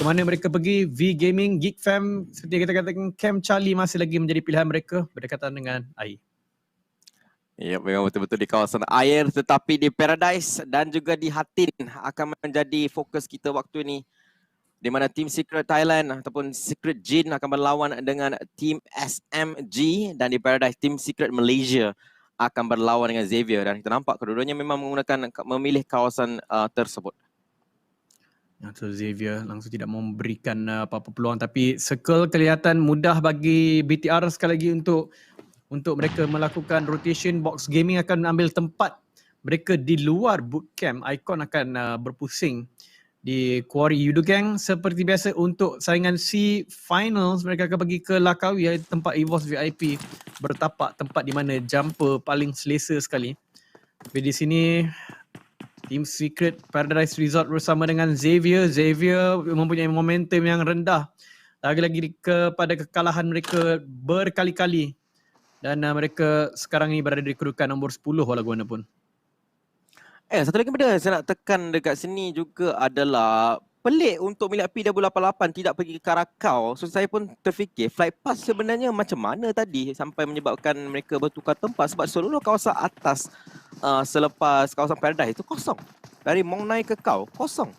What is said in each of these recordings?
ke mana mereka pergi. V Gaming, Geek Fam, seperti kita katakan, Camp Charlie masih lagi menjadi pilihan mereka berdekatan dengan air. Ya, memang betul-betul di kawasan air, tetapi di Paradise dan juga di Hatin akan menjadi fokus kita waktu ini, di mana Team Secret Thailand ataupun Secret Jin akan berlawan dengan Team SMG, dan di Paradise Team Secret Malaysia akan berlawan dengan Xavier, dan kita nampak kedua-duanya memang memilih kawasan tersebut. So Xavier langsung tidak memberikan apa-apa peluang, tapi Circle kelihatan mudah bagi BTR sekali lagi untuk mereka melakukan rotation. Box Gaming akan ambil tempat mereka di luar bootcamp. Icon akan berpusing di Quarry Yudo Gang. Seperti biasa untuk saingan C Finals, mereka akan pergi ke Lakawi, tempat EVOS VIP bertapak, tempat di mana jumper paling selesa sekali. Tapi di sini Team Secret Paradise Resort bersama dengan Xavier. Xavier mempunyai momentum yang rendah, lagi-lagi kepada kekalahan mereka berkali-kali. Dan mereka sekarang ini berada di kedudukan nombor 10 walaupun. Satu lagi benda saya nak tekan dekat sini juga adalah pelik untuk milik PW88 tidak pergi ke Karakau. So saya pun terfikir flight pass sebenarnya macam mana tadi sampai menyebabkan mereka bertukar tempat, sebab seluruh kawasan atas selepas kawasan Paradise itu kosong. Dari Mong Nai ke Kau kosong.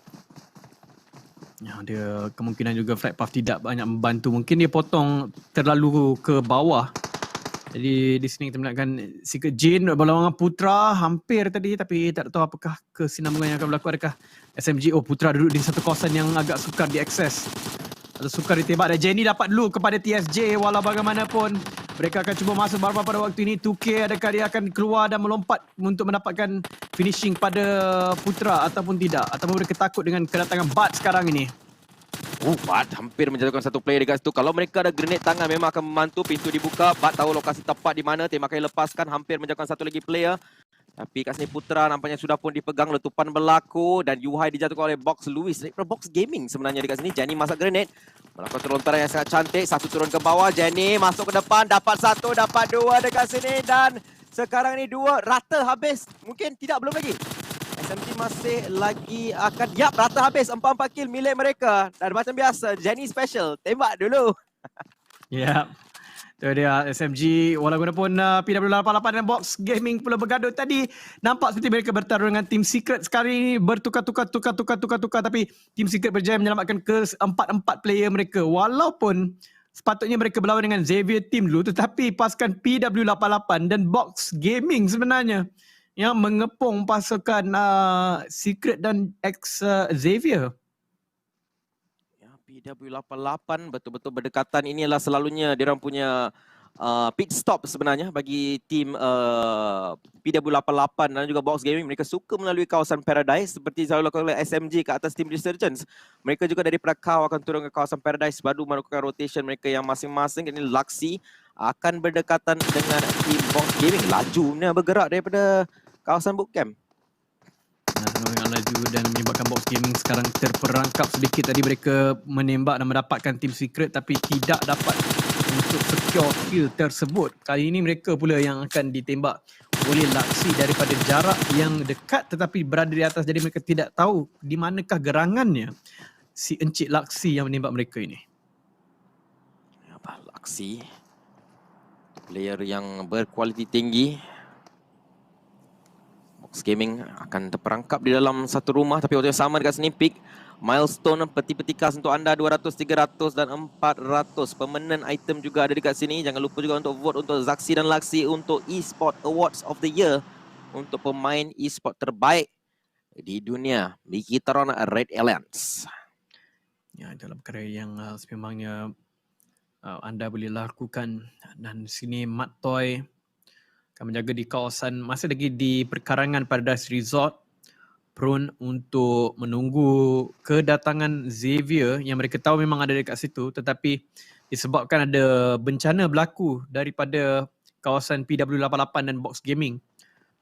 Ya, dia kemungkinan juga flight path tidak banyak membantu. Mungkin dia potong terlalu ke bawah. Jadi di sini kita melihatkan Secret Jin berlawan dengan Putra hampir tadi, tapi tak tahu apakah kesinambungan yang akan berlaku. Adakah SMG, Putra duduk di satu kawasan yang agak sukar diakses atau sukar ditembak, dan Jenny dapat dulu kepada TSJ. Walau bagaimanapun mereka akan cuba masuk Barbar pada waktu ini. 2K adakah dia akan keluar dan melompat untuk mendapatkan finishing pada Putra ataupun tidak, ataupun mereka takut dengan kedatangan Bud sekarang ini. Bud hampir menjatuhkan satu player dekat situ. Kalau mereka ada grenade tangan memang akan membantu. Pintu dibuka, Bud tahu lokasi tepat di mana, tembakan lepaskan, hampir menjatuhkan satu lagi player. Tapi kat sini Putra nampaknya sudah pun dipegang, letupan berlaku dan Yuhai dijatuhkan oleh Box Lewis. Box Gaming sebenarnya dekat sini. Jenny masak grenade, melakukan terlontaran yang sangat cantik. Satu turun ke bawah, Jenny masuk ke depan, dapat satu, dapat dua dekat sini, dan sekarang ni dua rata habis. Mungkin tidak, belum lagi. SMG masih lagi akan, rata habis. 4-4 kill milik mereka. Dan macam biasa, Jenny special, tembak dulu. Itu dia SMG. Walaupun PW88 dan Box Gaming pula bergaduh tadi, nampak seperti mereka bertarung dengan Team Secret. Sekarang ini bertukar-tukar, tapi Team Secret berjaya menyelamatkan ke 4 player mereka. Walaupun sepatutnya mereka berlawan dengan Xavier Team dulu, tetapi pasukan PW88 dan Box Gaming sebenarnya yang mengepung pasukan Secret dan Xavier. PW88 betul-betul berdekatan. Ini adalah selalunya diorang punya pit stop sebenarnya bagi tim PW88 dan juga Box Gaming. Mereka suka melalui kawasan Paradise seperti selalu dilakukan oleh SMG ke atas tim Resurgence. Mereka juga dari Kau akan turun ke kawasan Paradise baru melakukan rotation mereka yang masing-masing. Ini Luxy akan berdekatan dengan tim Box Gaming. Lajunya bergerak daripada kawasan bootcamp. Dengan laju dan menyebabkan Box Gaming sekarang terperangkap sedikit. Tadi mereka menembak dan mendapatkan Team Secret tapi tidak dapat untuk secure kill tersebut. Kali ini mereka pula yang akan ditembak oleh Luxy daripada jarak yang dekat tetapi berada di atas. Jadi mereka tidak tahu di manakah gerangannya si Encik Luxy yang menembak mereka ini. Luxy, player yang berkualiti tinggi. Box Gaming akan terperangkap di dalam satu rumah, tapi waktu yang sama dekat sini pick milestone peti-peti khas untuk anda 200, 300 dan 400. Permanent item juga ada dekat sini. Jangan lupa juga untuk vote untuk Zaxi dan Luxy untuk eSport Awards of the Year untuk pemain eSport terbaik di dunia Mikitaron Red Alliance. Ya, dalam perkara yang sememangnya anda boleh lakukan. Dan sini Mat Toy akan menjaga di kawasan, masih lagi di perkarangan Paradise Resort, prone untuk menunggu kedatangan Xavier yang mereka tahu memang ada dekat situ, tetapi disebabkan ada bencana berlaku daripada kawasan PW88 dan Box Gaming,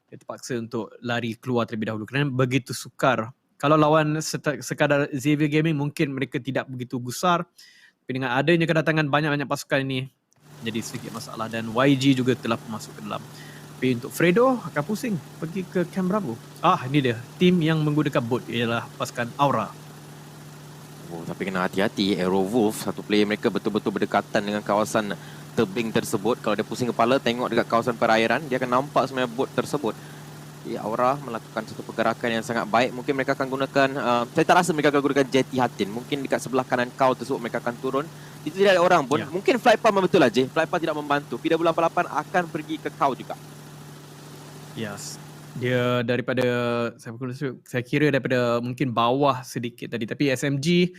dia terpaksa untuk lari keluar terlebih dahulu kerana begitu sukar. Kalau lawan sekadar Xavier Gaming mungkin mereka tidak begitu gusar, tapi dengan adanya kedatangan banyak-banyak pasukan ini jadi sedikit masalah, dan YG juga telah masuk ke dalam. Tapi untuk Fredo akan pusing pergi ke Camp Bravo. Ini dia tim yang menggunakan bot, ialah pasukan Aura. Oh, tapi kena hati-hati. Aerowolf, satu player mereka betul-betul berdekatan dengan kawasan tebing tersebut. Kalau dia pusing kepala, tengok dekat kawasan perairan, dia akan nampak sebenarnya bot tersebut. Aura melakukan satu pergerakan yang sangat baik. Mungkin mereka akan gunakan, saya tak rasa mereka akan gunakan jetty Hatin. Mungkin dekat sebelah kanan kau tersebut mereka akan turun. Itu tidak ada orang pun. Mungkin Flypal betul aja. Flypal tidak membantu. PW88 akan pergi ke kau juga. Yes. Dia daripada saya kira daripada mungkin bawah sedikit tadi, tapi SMG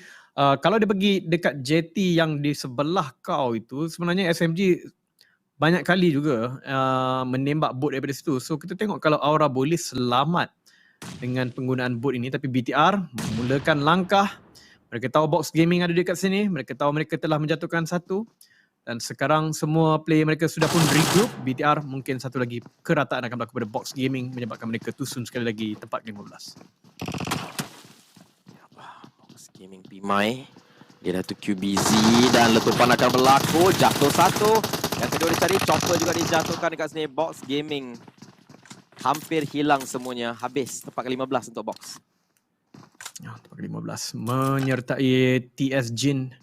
kalau dia pergi dekat jetty yang di sebelah kau itu, sebenarnya SMG banyak kali juga menembak bot daripada situ. So kita tengok kalau Aura boleh selamat dengan penggunaan bot ini, tapi BTR memulakan langkah. Mereka tahu Box Gaming ada dekat sini, mereka tahu mereka telah menjatuhkan satu. Dan sekarang semua player mereka sudah pun regroup. BTR mungkin satu lagi kerataan akan berlaku pada Box Gaming menyebabkan mereka tusun sekali lagi tempat 15. Box Gaming Pimai. Dia dah tu QBZ dan letupan akan berlaku. Jatuh satu. Yang kedua dicari. Chopper juga dijatuhkan dekat sini. Box Gaming hampir hilang semuanya. Habis tempat ke-15 untuk Box. Tempat ke-15 menyertai TS Jin.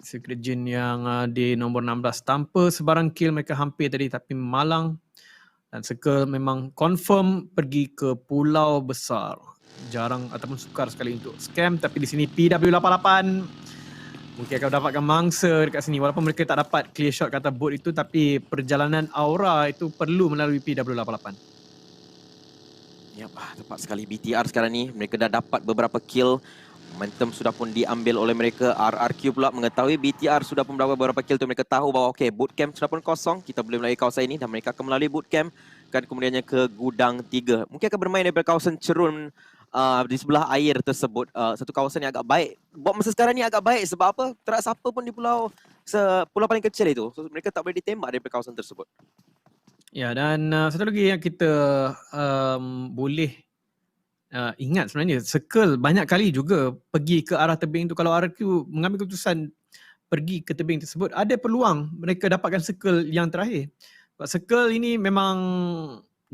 Secret Jin yang di nombor 16 tanpa sebarang kill mereka hampir tadi, tapi malang. Dan Circle memang confirm pergi ke pulau besar. Jarang ataupun sukar sekali untuk scam, tapi di sini PW88 mungkin akan dapatkan mangsa dekat sini. Walaupun mereka tak dapat clear shot kata bot itu, tapi perjalanan Aura itu perlu melalui PW88. Yap, tepat sekali BTR sekarang ni. Mereka dah dapat beberapa kill. Momentum sudah pun diambil oleh mereka. RRQ pula mengetahui BTR sudah pun beberapa kill tu. Mereka tahu bahawa okay, bootcamp sudah pun kosong. Kita boleh melalui kawasan ini dan mereka akan melalui bootcamp. Dan kemudiannya ke gudang 3. Mungkin akan bermain daripada kawasan cerun di sebelah air tersebut. Satu kawasan yang agak baik. Buat masa sekarang ni agak baik. Sebab apa? Tak ada siapa pun di pulau paling kecil itu. So, mereka tak boleh ditembak daripada kawasan tersebut. Ya, dan satu lagi yang kita boleh ingat sebenarnya, Circle banyak kali juga pergi ke arah tebing tu. Kalau RQ mengambil keputusan pergi ke tebing tersebut, ada peluang mereka dapatkan Circle yang terakhir. Sebab Circle ini memang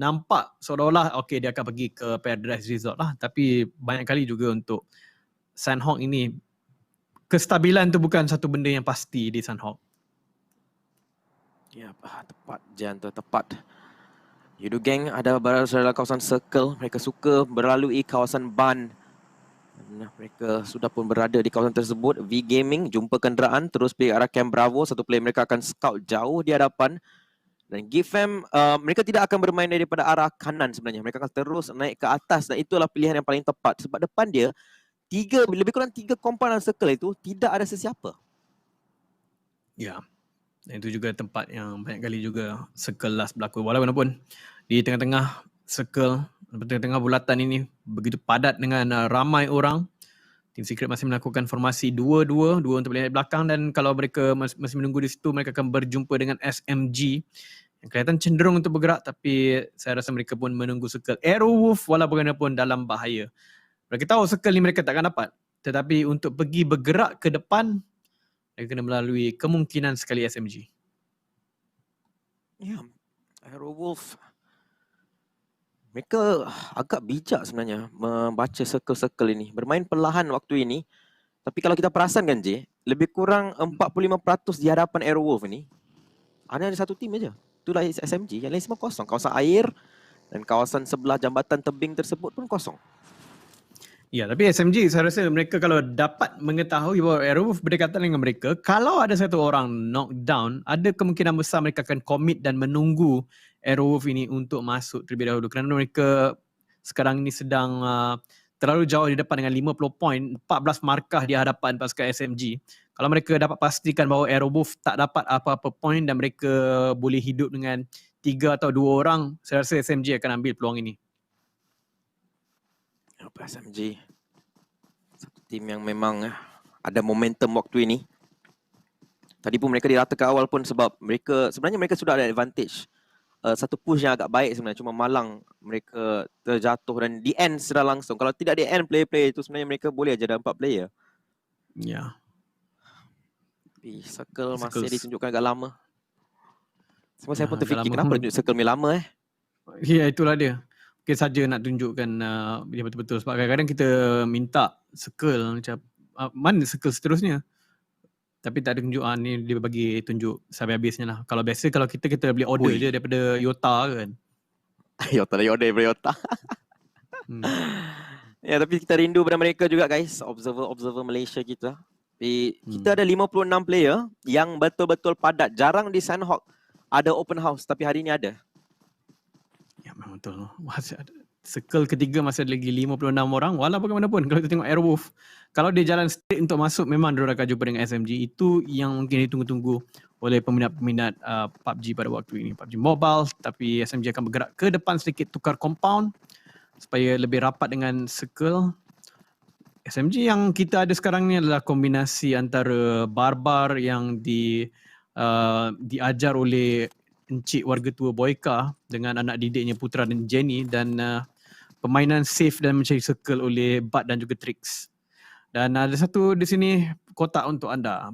nampak seolah-olah okay, dia akan pergi ke Paradise Resort lah. Tapi banyak kali juga untuk Sandhawk ini, kestabilan tu bukan satu benda yang pasti di Sandhawk. Ya, tepat Jan tu, tepat. Yudu Gang ada berada dalam kawasan Circle. Mereka suka berlalui kawasan Ban. Mereka sudah pun berada di kawasan tersebut. V Gaming jumpa kenderaan terus pergi arah Camp Bravo. Satu player mereka akan scout jauh di hadapan. Dan GFM mereka tidak akan bermain daripada arah kanan sebenarnya. Mereka akan terus naik ke atas dan itulah pilihan yang paling tepat. Sebab depan dia lebih kurang 3 kompaun Circle itu tidak ada sesiapa. Ya. Dan itu juga tempat yang banyak kali juga Circle last berlaku. Walaupun di tengah-tengah Circle, tengah-tengah bulatan ini begitu padat dengan ramai orang. Team Secret masih melakukan formasi 2-2 untuk pilihan belakang, dan kalau mereka masih menunggu di situ, mereka akan berjumpa dengan SMG yang kelihatan cenderung untuk bergerak, tapi saya rasa mereka pun menunggu Circle. Aerowolf walaupun dalam bahaya. Mereka tahu Circle ni mereka takkan dapat, tetapi untuk pergi bergerak ke depan, mereka kena melalui kemungkinan sekali SMG. Ya, Aerowolf mereka agak bijak sebenarnya membaca circle-circle ini. Bermain perlahan waktu ini. Tapi kalau kita perasan kan J, lebih kurang 45% di hadapan Aerowolf ini. Ada satu tim aja. Itulah SMG. Yang lain semua kosong. Kawasan air dan kawasan sebelah jambatan tebing tersebut pun kosong. Ya, tapi SMG saya rasa mereka kalau dapat mengetahui bahawa Aerowolf berdekatan dengan mereka, kalau ada satu orang knockdown, ada kemungkinan besar mereka akan commit dan menunggu Aerowolf ini untuk masuk terlebih dahulu. Kerana mereka sekarang ini sedang terlalu jauh di depan dengan 50 poin, 14 markah di hadapan pasukan SMG. Kalau mereka dapat pastikan bahawa Aerowolf tak dapat apa-apa poin dan mereka boleh hidup dengan 3 atau 2 orang, saya rasa SMG akan ambil peluang ini. SMG satu tim yang memang ada momentum waktu ini. Tadi pun mereka dirata ke awal pun sebab sebenarnya mereka sudah ada advantage. Satu push yang agak baik sebenarnya, cuma malang mereka terjatuh dan di end secara langsung. Kalau tidak di end player-player itu sebenarnya mereka boleh aja ada 4 player. Ya. Tapi Circle masih ditunjukkan agak lama. Saya pun terfikir lama. Kenapa tunjuk Circle lama Ya, itulah dia. Mungkin saja nak tunjukkan dia betul-betul, sebab kadang-kadang kita minta Circle macam mana circle seterusnya. Tapi tak ada tunjuk, ni dia bagi tunjuk sampai habisnya lah. Kalau biasa kalau kita beli order je daripada Yota kan. Yota dari order daripada Yota. Ya, tapi kita rindu pada mereka juga guys, observer Malaysia kita. Kita ada 56 player yang betul-betul padat. Jarang di Sandhawk ada open house, tapi hari ni ada. Ya memang betul. Masih ada. Circle ketiga masih ada lagi 56 orang. Walau bagaimanapun kalau kita tengok Airwolf, kalau dia jalan straight untuk masuk, memang dia akan jumpa dengan SMG. Itu yang mungkin ditunggu-tunggu oleh peminat-peminat PUBG pada waktu ini. PUBG Mobile, tapi SMG akan bergerak ke depan sedikit, tukar compound supaya lebih rapat dengan Circle. SMG yang kita ada sekarang ni adalah kombinasi antara barbar yang diajar oleh encik warga tua Boyka dengan anak didiknya Putra dan Jenny, dan permainan safe dan mencari circle oleh Bud dan juga Trix. Dan ada satu di sini kotak untuk anda.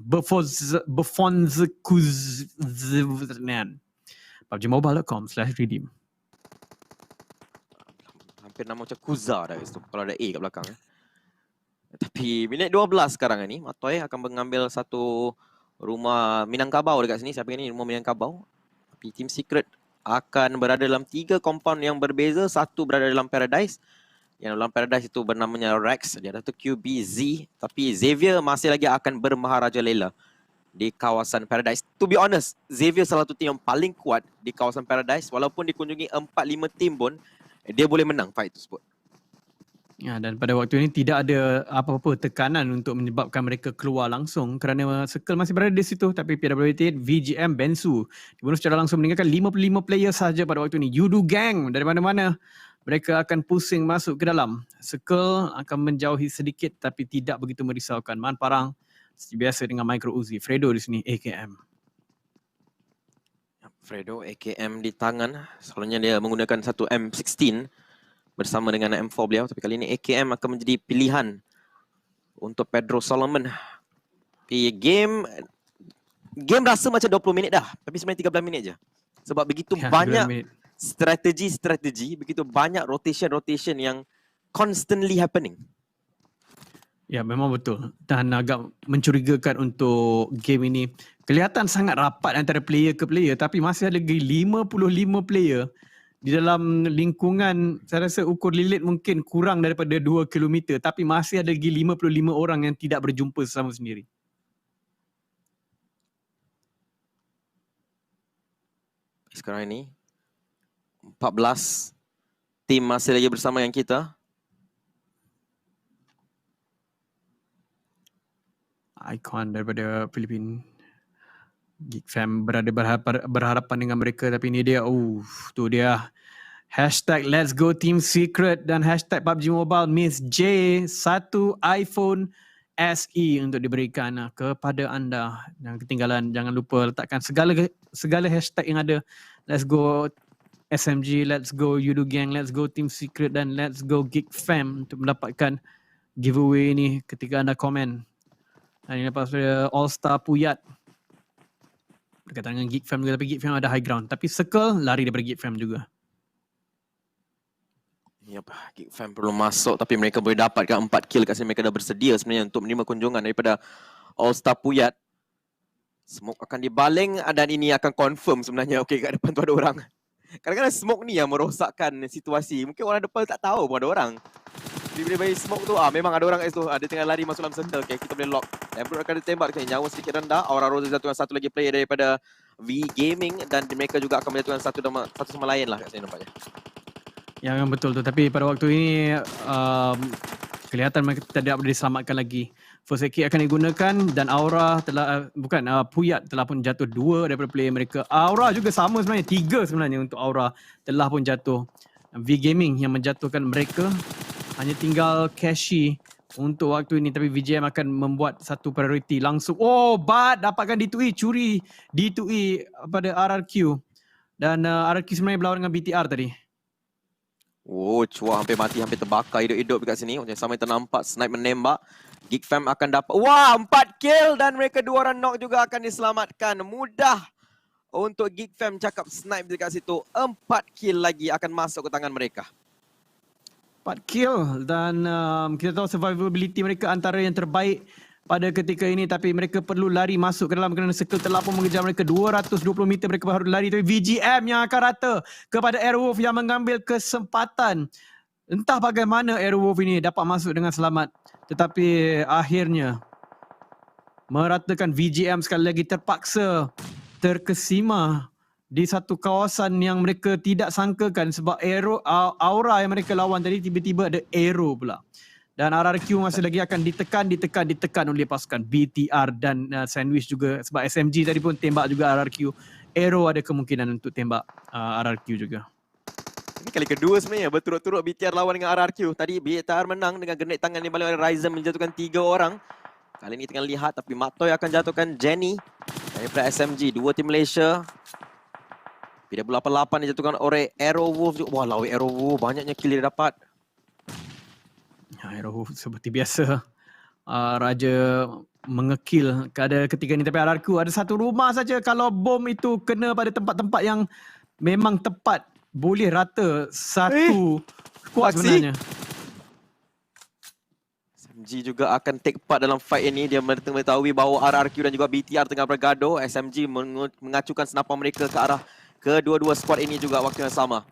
Befonzekuznan. PUBGMobile.com/redeem. Hampir nama macam Kuza dah guys tu, kalau ada A kat belakang. Tapi minit 12 sekarang ni, Matoy akan mengambil satu rumah Minangkabau dekat sini. Siapa ni rumah Minangkabau? Tapi Team Secret akan berada dalam 3 compound yang berbeza. Satu berada dalam Paradise. Yang dalam Paradise itu bernamanya Rex. Dia ada tu QBZ. Tapi Xavier masih lagi akan bermaharajalela di kawasan Paradise. To be honest, Xavier salah satu tim yang paling kuat di kawasan Paradise. Walaupun dikunjungi 4-5 tim pun, dia boleh menang fight tersebut. Ya, dan pada waktu ini tidak ada apa-apa tekanan untuk menyebabkan mereka keluar langsung kerana Circle masih berada di situ. Tapi PWT, VGM, Bensu dibunuh secara langsung meninggalkan 55 player sahaja pada waktu ini. Yudu Gang dari mana-mana, mereka akan pusing masuk ke dalam. Circle akan menjauhi sedikit tapi tidak begitu merisaukan. Man Parang seperti biasa dengan Micro Uzi. Fredo di sini, AKM. Fredo, AKM di tangan. Selalunya dia menggunakan satu M16 bersama dengan M4 beliau, tapi kali ini AKM akan menjadi pilihan untuk Pedro Solomon. Game rasa macam 20 minit dah, tapi sebenarnya 13 minit je. Sebab begitu banyak strategi, begitu banyak rotation yang constantly happening. Ya, memang betul. Dan agak mencurigakan untuk game ini. Kelihatan sangat rapat antara player ke player, tapi masih ada lagi 55 player di dalam lingkungan. Saya rasa ukur lilit mungkin kurang daripada 2 km, tapi masih ada lagi 55 orang yang tidak berjumpa sesama sendiri. Sekarang ini 14 tim masih lagi bersama yang kita. Icon daripada Filipina. Geek Fam berada berharapan dengan mereka, tapi ini dia, tu dia. Hashtag Let's Go Team Secret dan hashtag PUBG Mobile Miss J, 1 iPhone SE untuk diberikan kepada anda. Yang ketinggalan, jangan lupa letakkan segala hashtag yang ada. Let's Go SMG, Let's Go Yudu Gang, Let's Go Team Secret dan Let's Go Geek Fam untuk mendapatkan giveaway ini ketika anda komen. Dan ini lepas All Star Puyat berkaitan dengan Geek Fam juga, tapi Geek Fam ada high ground. Tapi Circle lari daripada Geek Fam juga. Yep, Geek Fam perlu masuk, tapi mereka boleh dapatkan 4 kill kat sini. Mereka dah bersedia sebenarnya untuk menerima kunjungan daripada All Star Puyat. Smoke akan dibaling dan ini akan confirm sebenarnya. Okey, kat depan tu ada orang. Kadang-kadang smoke ni yang merosakkan situasi. Mungkin orang depan tak tahu pun ada orang. Bila bagi smoke tu, memang ada orang kat situ. Dia tengah lari masuk dalam circle. Okay, kita boleh lock. Template akan ditembak. Nyawa sedikit rendah. Aura Rose jatuhkan satu lagi player daripada V Gaming. Dan mereka juga akan menjatuhkan satu sama lain lah kat sini nampaknya. Ya, memang betul tu. Tapi pada waktu ini, kelihatan mereka tidak boleh diselamatkan lagi. First aid kit akan digunakan dan Aura telah, Puyat telah pun jatuh 2 daripada player mereka. Aura juga sama sebenarnya. 3 sebenarnya untuk Aura telah pun jatuh. V Gaming yang menjatuhkan mereka. Hanya tinggal Cashy untuk waktu ini, tapi VGM akan membuat satu priority langsung. Bud dapatkan D2E, curi D2E pada RRQ. Dan RRQ sebenarnya berlawan dengan BTR tadi. Chua hampir mati, hampir terbakar hidup-hidup dekat sini. Macam sama yang ternampak, snipe menembak. Geek Fam akan dapat, 4 kill dan mereka 2 orang knock juga akan diselamatkan. Mudah untuk Geek Fam cakap snipe dekat situ. 4 kill lagi akan masuk ke tangan mereka. 4 kill dan kita tahu survivability mereka antara yang terbaik pada ketika ini, tapi mereka perlu lari masuk ke dalam kerana circle terlapor mengejar mereka 220 meter mereka baru lari, tapi VGM yang akan rata kepada Airwolf yang mengambil kesempatan. Entah bagaimana Airwolf ini dapat masuk dengan selamat, tetapi akhirnya meratakan VGM sekali lagi terpaksa terkesima di satu kawasan yang mereka tidak sangkakan sebab aura yang mereka lawan tadi tiba-tiba ada arrow pula. Dan RRQ masih lagi akan ditekan oleh pasukan BTR dan Sandwich juga sebab SMG tadi pun tembak juga RRQ. Arrow ada kemungkinan untuk tembak RRQ juga. Ini kali kedua sebenarnya berturut-turut BTR lawan dengan RRQ. Tadi BTR menang dengan grenade tangan di balik oleh Ryzen menjatuhkan 3 orang. Kali ini tengah lihat tapi Matoy akan jatuhkan Jenny daripada SMG. Dua tim Malaysia. PW88 dijatuhkan oleh Airwolf. Walau Airwolf banyaknya kill dia dapat. Airwolf seperti biasa raja mengekil pada ketika ini, tapi RRQ ada satu rumah saja. Kalau bom itu kena pada tempat-tempat yang memang tepat, boleh rata satu squad sebenarnya. SMG juga akan take part dalam fight ini. Dia mengetahui bahawa RRQ dan juga BTR tengah bergaduh. SMG mengacukan senapan mereka ke arah kedua-dua squad ini juga waktu yang sama.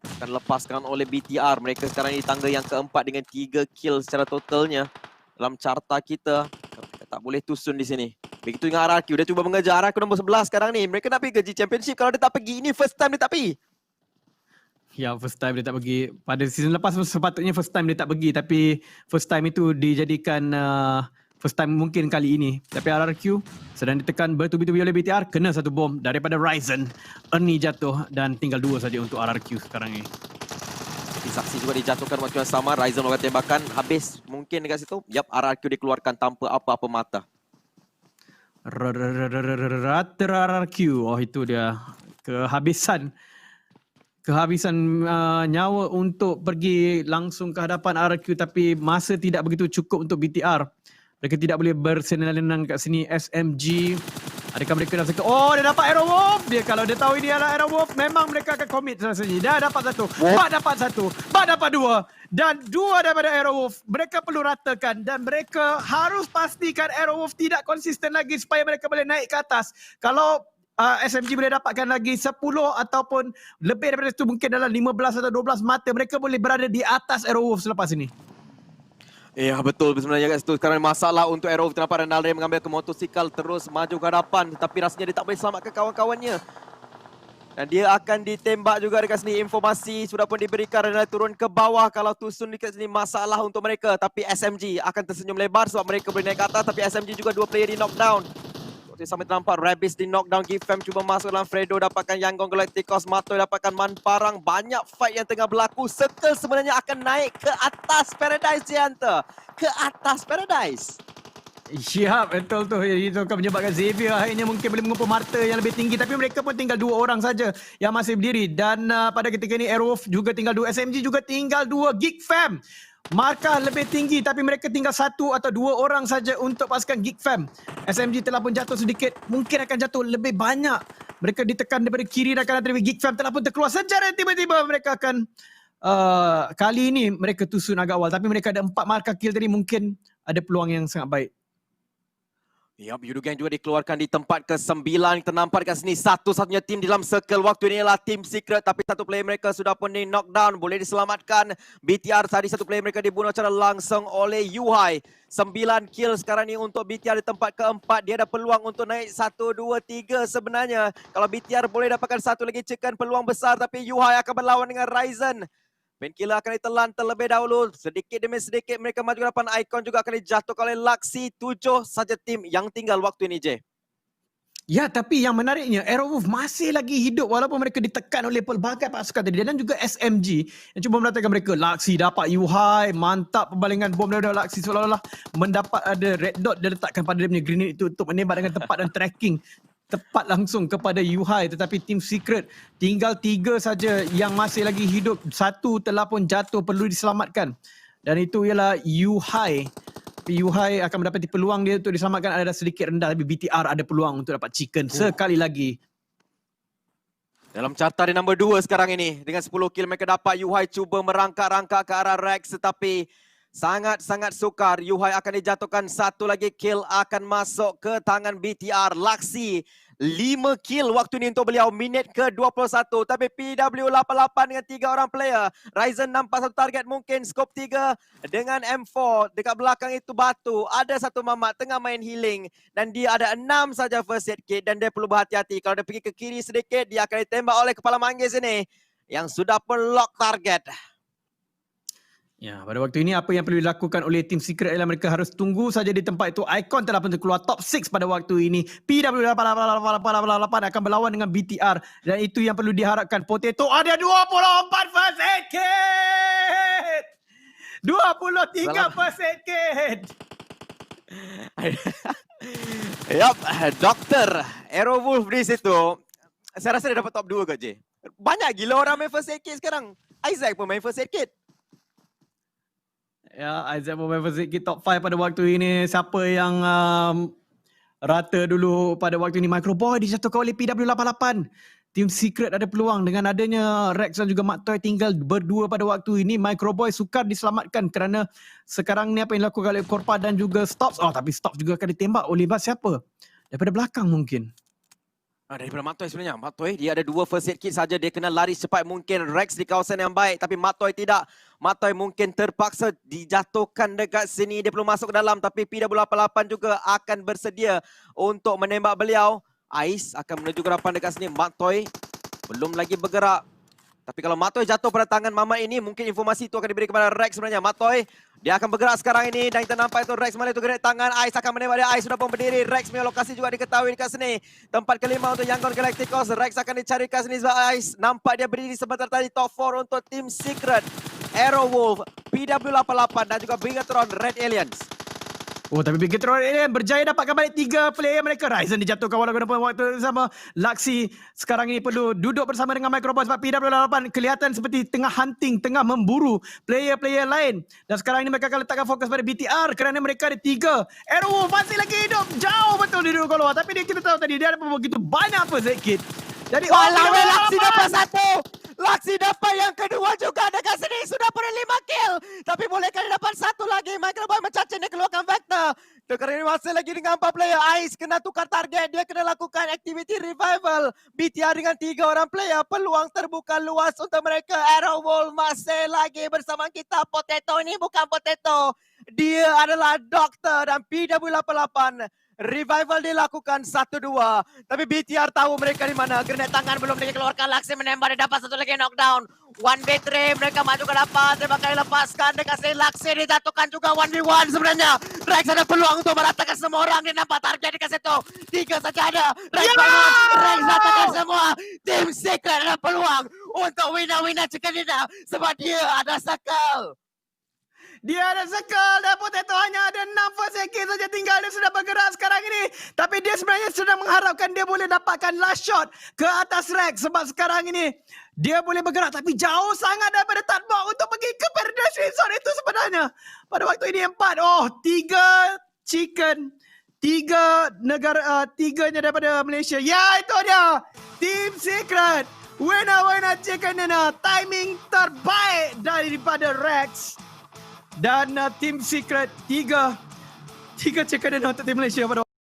Akan lepaskan oleh BTR. Mereka sekarang di tangga yang keempat dengan 3 kill secara totalnya. Dalam carta kita, mereka tak boleh tusun di sini. Begitu dengan RRQ. Dia cuba mengejar RRQ nombor 11 sekarang ni. Mereka nak pergi ke G Championship. Kalau dia tak pergi, ini first time dia tak pergi. Ya, first time dia tak pergi. Pada season lepas sepatutnya first time dia tak pergi. Tapi first time itu dijadikan first time mungkin kali ini. Tapi RRQ sedang ditekan bertubi-tubi oleh BTR. Kena satu bom daripada Ryzen. Ernie jatuh dan tinggal 2 saja untuk RRQ sekarang ini. Saksi juga dijatuhkan waktu yang sama. Ryzen melakukan tembakan. Habis mungkin dekat situ. Yap, RRQ dikeluarkan tanpa apa-apa mata. RRQ. Oh, itu dia. Kehabisan nyawa untuk pergi langsung ke hadapan RRQ, tapi masa tidak begitu cukup untuk BTR. Mereka tidak boleh bersenang-senang kat sini. SMG, adakah mereka dah seka? Oh, dia dapat Airwolf. Dia kalau dia tahu ini adalah Airwolf, memang mereka akan commit rasanya. Dah dapat satu, Bak dapat satu, Bak dapat 2 dan 2 daripada Airwolf. Mereka perlu ratakan dan mereka harus pastikan Airwolf tidak konsisten lagi supaya mereka boleh naik ke atas. Kalau SMG boleh dapatkan lagi 10 ataupun lebih daripada itu, mungkin dalam 15 atau 12 mata, mereka boleh berada di atas Airwolf selepas ini. Ya, betul sebenarnya kat situ. Sekarang masalah untuk Airwolf. Terdapat Renaldi mengambil ke motosikal terus maju ke hadapan. Tapi rasanya dia tak boleh selamatkan kawan-kawannya. Dan dia akan ditembak juga dekat sini. Informasi sudah pun diberikan. Renaldi turun ke bawah. Kalau tusun dekat sini masalah untuk mereka. Tapi SMG akan tersenyum lebar sebab mereka boleh naik ke atas. Tapi SMG juga 2 player di knockdown. Sampai ternampak Rabis di knockdown. Gifam cuba masuk dalam Fredo, dapatkan Yangon Galacticos. Matoy dapatkan Manparang. Banyak fight yang tengah berlaku. Circle sebenarnya akan naik ke atas Paradise Gianta. Ke atas Paradise. Ya, betul tu. Itu akan menyebabkan Xavier akhirnya mungkin boleh mengumpul marta yang lebih tinggi. Tapi mereka pun tinggal 2 orang saja yang masih berdiri. Dan pada ketika ini Airwolf juga tinggal 2. SMG juga tinggal 2. Geekfam markah lebih tinggi, tapi mereka tinggal 1 atau 2 orang saja untuk pasukan Geekfam. SMG telah pun jatuh sedikit, mungkin akan jatuh lebih banyak. Mereka ditekan daripada kiri dan kanan, tapi Geekfam telah pun terkeluar secara tiba-tiba. Mereka akan kali ini mereka tusun agak awal, tapi mereka ada 4 markah kill tadi, mungkin ada peluang yang sangat baik. Yup, Yudugang juga dikeluarkan di tempat ke-9. Kita nampak kat sini satu-satunya tim dalam circle waktu ini adalah Team Secret. Tapi satu player mereka sudah pun di knockdown. Boleh diselamatkan. BTR tadi satu player mereka dibunuh secara langsung oleh Yuhai. 9 kill sekarang ni untuk BTR di tempat keempat. Dia ada peluang untuk naik 1, 2, 3 sebenarnya. Kalau BTR boleh dapatkan satu lagi cekan peluang besar. Tapi Yuhai akan berlawan dengan Ryzen. Painkiller akan ditelan terlebih dahulu. Sedikit demi sedikit mereka maju ke depan. Icon juga akan dijatuhkan oleh Laksi. 7 saja tim yang tinggal waktu ini, J. Ya, tapi yang menariknya Airwolf masih lagi hidup walaupun mereka ditekan oleh pelbagai pasukan tadi. Dan juga SMG yang cuba meratakan mereka. Laksi dapat Yuhai. Mantap pembalingan bom daripada Laksi. Seolah-olah mendapat ada red dot dia letakkan pada dia punya grenade itu untuk menembak dengan tepat dan tracking tepat langsung kepada Yuhai. Tetapi Team Secret tinggal 3 saja yang masih lagi hidup. 1 telah pun jatuh, perlu diselamatkan. Dan itu ialah Yuhai. Yuhai akan mendapati peluang dia untuk diselamatkan ada sedikit rendah. Tapi BTR ada peluang untuk dapat chicken sekali lagi. Dalam carta di nombor 2 sekarang ini. Dengan 10 kill mereka dapat. Yuhai cuba merangkak-rangkak ke arah Rex. Tetapi sangat-sangat sukar. Yuhai akan dijatuhkan. Satu lagi kill akan masuk ke tangan BTR. Laksi 5 kill waktu ini untuk beliau. Minit ke-21. Tapi PW88 dengan 3 orang player. Ryzen nampak satu target mungkin. Scope 3 dengan M4. Dekat belakang itu Batu. Ada satu mamat tengah main healing. Dan dia ada 6 saja first aid kit. Dan dia perlu berhati-hati. Kalau dia pergi ke kiri sedikit, dia akan ditembak oleh kepala manggis ini. Yang sudah pun lock target. Ya, pada waktu ini apa yang perlu dilakukan oleh Team Secret ialah mereka harus tunggu saja di tempat itu. Icon telah pun keluar top 6 pada waktu ini. PW88 akan berlawan dengan BTR dan itu yang perlu diharapkan. Potato ada 24 first aid kit. 23 first aid kit. Yup, Dr. Aerowolf di situ. Saya rasa dia dapat top 2 ke, J? Banyak gila orang main first aid kit sekarang. Isaac pun main first aid kit. Ya, Isaac pun main first aid kit top 5 pada waktu ini. Siapa yang rata dulu pada waktu ini? Microboy dijatuhkan oleh PW88. Team Secret ada peluang dengan adanya Rex dan juga Mak Toy tinggal berdua pada waktu ini. Microboy sukar diselamatkan kerana sekarang ni apa yang dilakukan oleh Korpa dan juga Stops. Oh, tapi Stops juga akan ditembak oleh siapa? Daripada belakang mungkin. Daripada Mak Toy sebenarnya. Mak Toy dia ada 2 first aid kit saja. Dia kena lari secepat mungkin. Rex di kawasan yang baik. Tapi Mak Toy tidak. Mak Toy mungkin terpaksa dijatuhkan dekat sini. Dia perlu masuk ke dalam. Tapi PW88 juga akan bersedia untuk menembak beliau. Ais akan menuju ke depan dekat sini. Mak Toy belum lagi bergerak. Tapi kalau Mak Toy jatuh pada tangan Mamat ini, mungkin informasi itu akan diberi kepada Rex sebenarnya. Mak Toy, dia akan bergerak sekarang ini. Dan kita nampak itu Rex malah itu gerak tangan. Ais akan menembak dia. Ais sudah pun berdiri. Rex punya lokasi juga diketahui dekat sini. Tempat kelima untuk Yangon Galacticos. Rex akan dicari kat sini sebab Ais nampak dia berdiri sebentar tadi. Top 4 untuk Team Secret. Aerowolf, PW88 dan juga Bigatron Red Aliens. Oh, tapi Bigatron ini berjaya dapatkan balik 3 player mereka. Ryzen dijatuhkan walaupun waktu sama. Laksi sekarang ini perlu duduk bersama dengan Microboy sebab PW88 kelihatan seperti tengah hunting, tengah memburu player-player lain. Dan sekarang ini mereka akan letakkan fokus pada BTR kerana mereka ada 3. Arrow masih lagi hidup. Jauh betul dia duduk keluar. Tapi dia kita tahu tadi dia ada begitu banyak first aid kit. Jadi Laksi dapat 1. Laksi dapat yang kedua juga dekat sini. Sudah pun 5 kill. Tapi bolehkah dia dapat 1 lagi? Microboy mencacing dia keluarkan Vector. Sekarang ini masih lagi dengan 4 player. Ais kena tukar target. Dia kena lakukan aktiviti revival. BTR dengan 3 orang player. Peluang terbuka luas untuk mereka. Arrowwolf masih lagi bersama kita. Potato ini bukan Potato. Dia adalah Doktor dan PW88. Revival dilakukan 1-2. Tapi BTR tahu mereka di mana. Grenade tangan belum dikeluarkan. Laksi menembak. Dia dapat 1 lagi knockdown. 1v3. Mereka maju ke depan. Terima kasih lepaskan. Dekat sini Laksi dijatuhkan juga 1v1 sebenarnya. Rex ada peluang untuk meratakan semua orang. Dia nampak target dekat situ. 3 saja ada. Rex bangun. Rex ratakan semua. Team Secret ada peluang untuk winner-winner chicken dinner. Sebab dia ada circle. Dia ada circle dan Potato hanya ada 6 first aid kit saja tinggal. Dia sudah bergerak sekarang ini. Tapi dia sebenarnya sudah mengharapkan dia boleh dapatkan last shot ke atas Rex. Sebab sekarang ini dia boleh bergerak tapi jauh sangat daripada Tatbok untuk pergi ke pedestrian zone itu sebenarnya. Pada waktu ini 4. Oh, 3 chicken. 3 negara, 3-nya daripada Malaysia. Ya, itu dia. Team Secret. Winner chicken dinner. Timing terbaik daripada Rex. Dan Team Secret 3 chicken dinner untuk Team Malaysia pada